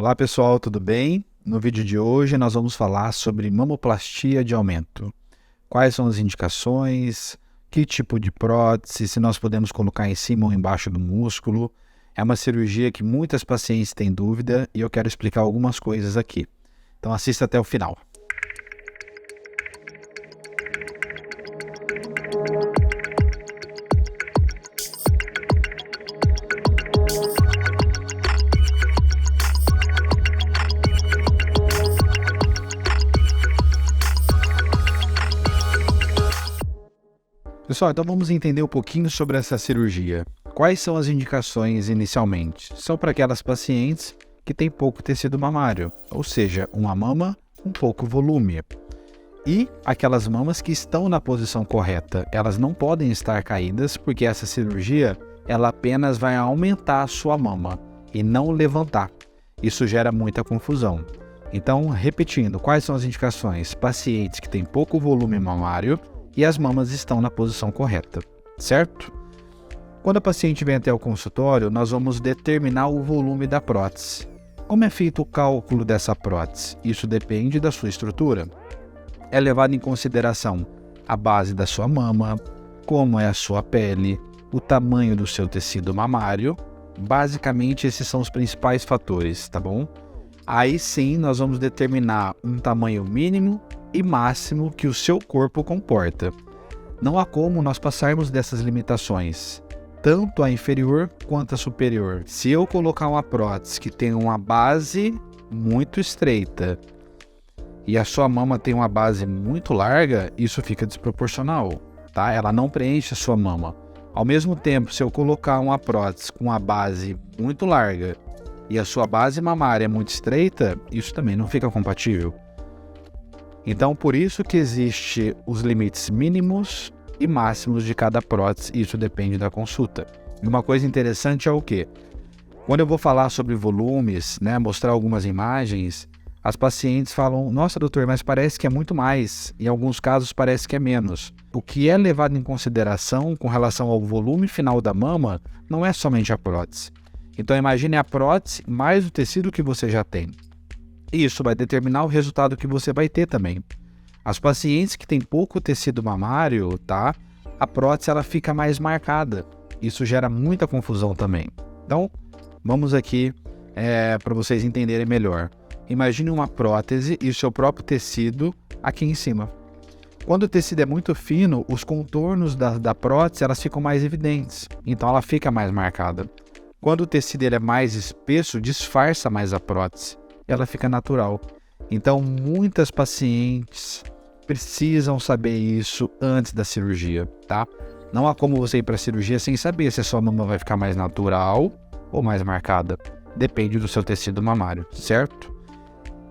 Olá pessoal, tudo bem? No vídeo de hoje nós vamos falar sobre mamoplastia de aumento. Quais são as indicações, que tipo de prótese, se nós podemos colocar em cima ou embaixo do músculo. É uma cirurgia que muitas pacientes têm dúvida e eu quero explicar algumas coisas aqui. Então assista até o final. Pessoal, então vamos entender um pouquinho sobre essa cirurgia. Quais são as indicações inicialmente? São para aquelas pacientes que têm pouco tecido mamário, ou seja, uma mama com pouco volume. E aquelas mamas que estão na posição correta, elas não podem estar caídas porque essa cirurgia ela apenas vai aumentar a sua mama e não levantar. Isso gera muita confusão. Então, repetindo, quais são as indicações? Pacientes que têm pouco volume mamário e as mamas estão na posição correta, certo? Quando a paciente vem até o consultório, nós vamos determinar o volume da prótese. Como é feito o cálculo dessa prótese? Isso depende da sua estrutura. É levado em consideração a base da sua mama, como é a sua pele, o tamanho do seu tecido mamário. Basicamente, esses são os principais fatores, tá bom? Aí sim, nós vamos determinar um tamanho mínimo e máximo que o seu corpo comporta. Não há como nós passarmos dessas limitações, tanto a inferior quanto a superior. Se eu colocar uma prótese que tem uma base muito estreita e a sua mama tem uma base muito larga, isso fica desproporcional, tá? Ela não preenche a sua mama. Ao mesmo tempo, se eu colocar uma prótese com uma base muito larga e a sua base mamária é muito estreita, isso também não fica compatível. Então, por isso que existe os limites mínimos e máximos de cada prótese, isso depende da consulta. E uma coisa interessante é o quê? Quando eu vou falar sobre volumes, mostrar algumas imagens, as pacientes falam, nossa doutor, mas parece que é muito mais, em alguns casos parece que é menos. O que é levado em consideração com relação ao volume final da mama não é somente a prótese. Então imagine a prótese mais o tecido que você já tem. E isso vai determinar o resultado que você vai ter também. As pacientes que têm pouco tecido mamário, tá? A prótese ela fica mais marcada. Isso gera muita confusão também. Então, vamos aqui para vocês entenderem melhor. Imagine uma prótese e o seu próprio tecido aqui em cima. Quando o tecido é muito fino, os contornos da prótese elas ficam mais evidentes. Então, ela fica mais marcada. Quando o tecido ele é mais espesso, disfarça mais a prótese. Ela fica natural. Então, muitas pacientes precisam saber isso antes da cirurgia, tá? Não há como você ir para a cirurgia sem saber se a sua mama vai ficar mais natural ou mais marcada. Depende do seu tecido mamário, certo?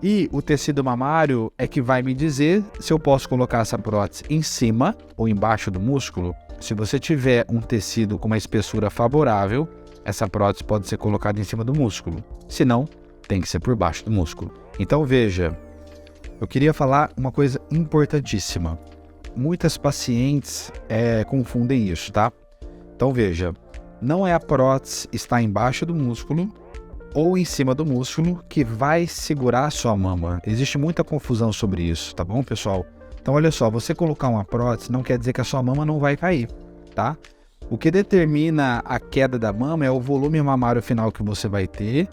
E o tecido mamário é que vai me dizer se eu posso colocar essa prótese em cima ou embaixo do músculo. Se você tiver um tecido com uma espessura favorável, essa prótese pode ser colocada em cima do músculo. Se não, tem que ser por baixo do músculo. Então veja, eu queria falar uma coisa importantíssima. Muitas pacientes confundem isso, tá? Então veja, não é a prótese estar embaixo do músculo ou em cima do músculo que vai segurar a sua mama. Existe muita confusão sobre isso, tá bom, pessoal? Então olha só, você colocar uma prótese não quer dizer que a sua mama não vai cair, tá? O que determina a queda da mama é o volume mamário final que você vai ter,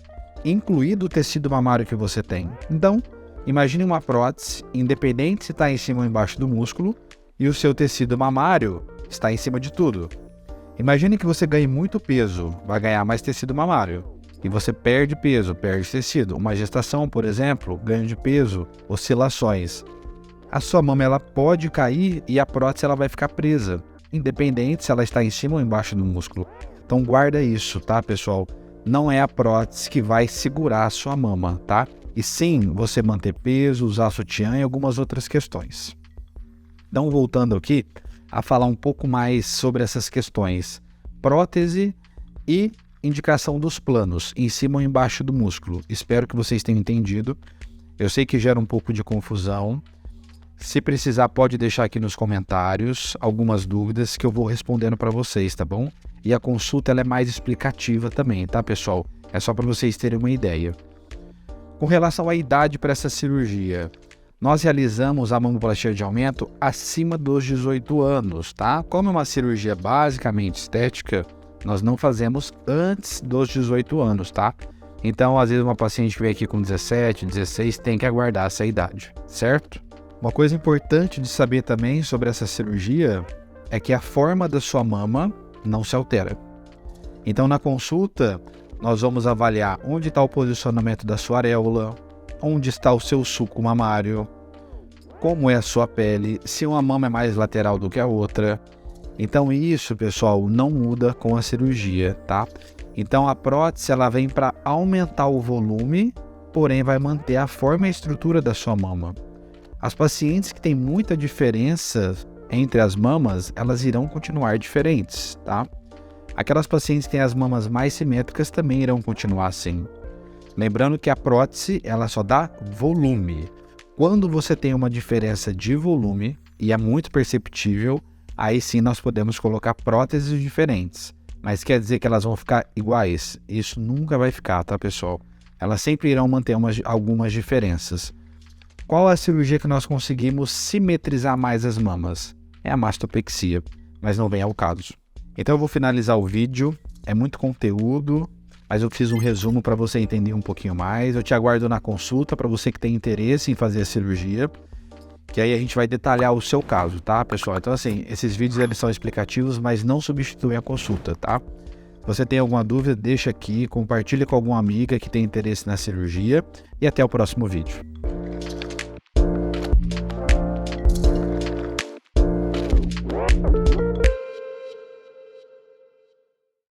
incluído o tecido mamário que você tem. Então, imagine uma prótese, independente se está em cima ou embaixo do músculo, e o seu tecido mamário está em cima de tudo. Imagine que você ganhe muito peso, vai ganhar mais tecido mamário. E você perde peso, perde tecido. Uma gestação, por exemplo, ganho de peso, oscilações. A sua mama ela pode cair e a prótese ela vai ficar presa, independente se ela está em cima ou embaixo do músculo. Então guarda isso, tá, pessoal? Não é a prótese que vai segurar a sua mama, tá? E sim, você manter peso, usar sutiã e algumas outras questões. Então, voltando aqui a falar um pouco mais sobre essas questões. Prótese e indicação dos planos, em cima ou embaixo do músculo. Espero que vocês tenham entendido. Eu sei que gera um pouco de confusão. Se precisar, pode deixar aqui nos comentários algumas dúvidas que eu vou respondendo para vocês, tá bom? E a consulta ela é mais explicativa também, tá, pessoal? É só para vocês terem uma ideia. Com relação à idade para essa cirurgia, nós realizamos a mamoplastia de aumento acima dos 18 anos, tá? Como é uma cirurgia basicamente estética, nós não fazemos antes dos 18 anos, tá? Então, às vezes uma paciente que vem aqui com 17, 16 tem que aguardar essa idade, certo? Uma coisa importante de saber também sobre essa cirurgia é que a forma da sua mama não se altera. Então, na consulta, nós vamos avaliar onde está o posicionamento da sua areola, onde está o seu sulco mamário, como é a sua pele, se uma mama é mais lateral do que a outra. Então isso, pessoal, não muda com a cirurgia, tá? Então a prótese ela vem para aumentar o volume, porém vai manter a forma e a estrutura da sua mama. As pacientes que têm muita diferença entre as mamas, elas irão continuar diferentes, tá? Aquelas pacientes que têm as mamas mais simétricas também irão continuar assim. Lembrando que a prótese, ela só dá volume. Quando você tem uma diferença de volume, e é muito perceptível, aí sim nós podemos colocar próteses diferentes. Mas quer dizer que elas vão ficar iguais? Isso nunca vai ficar, tá, pessoal? Elas sempre irão manter algumas diferenças. Qual é a cirurgia que nós conseguimos simetrizar mais as mamas? É a mastopexia, mas não vem ao caso. Então eu vou finalizar o vídeo, é muito conteúdo, mas eu fiz um resumo para você entender um pouquinho mais. Eu te aguardo na consulta para você que tem interesse em fazer a cirurgia, que aí a gente vai detalhar o seu caso, tá, pessoal? Então assim, esses vídeos eles são explicativos, mas não substituem a consulta, tá? Se você tem alguma dúvida, deixa aqui, compartilha com alguma amiga que tem interesse na cirurgia e até o próximo vídeo.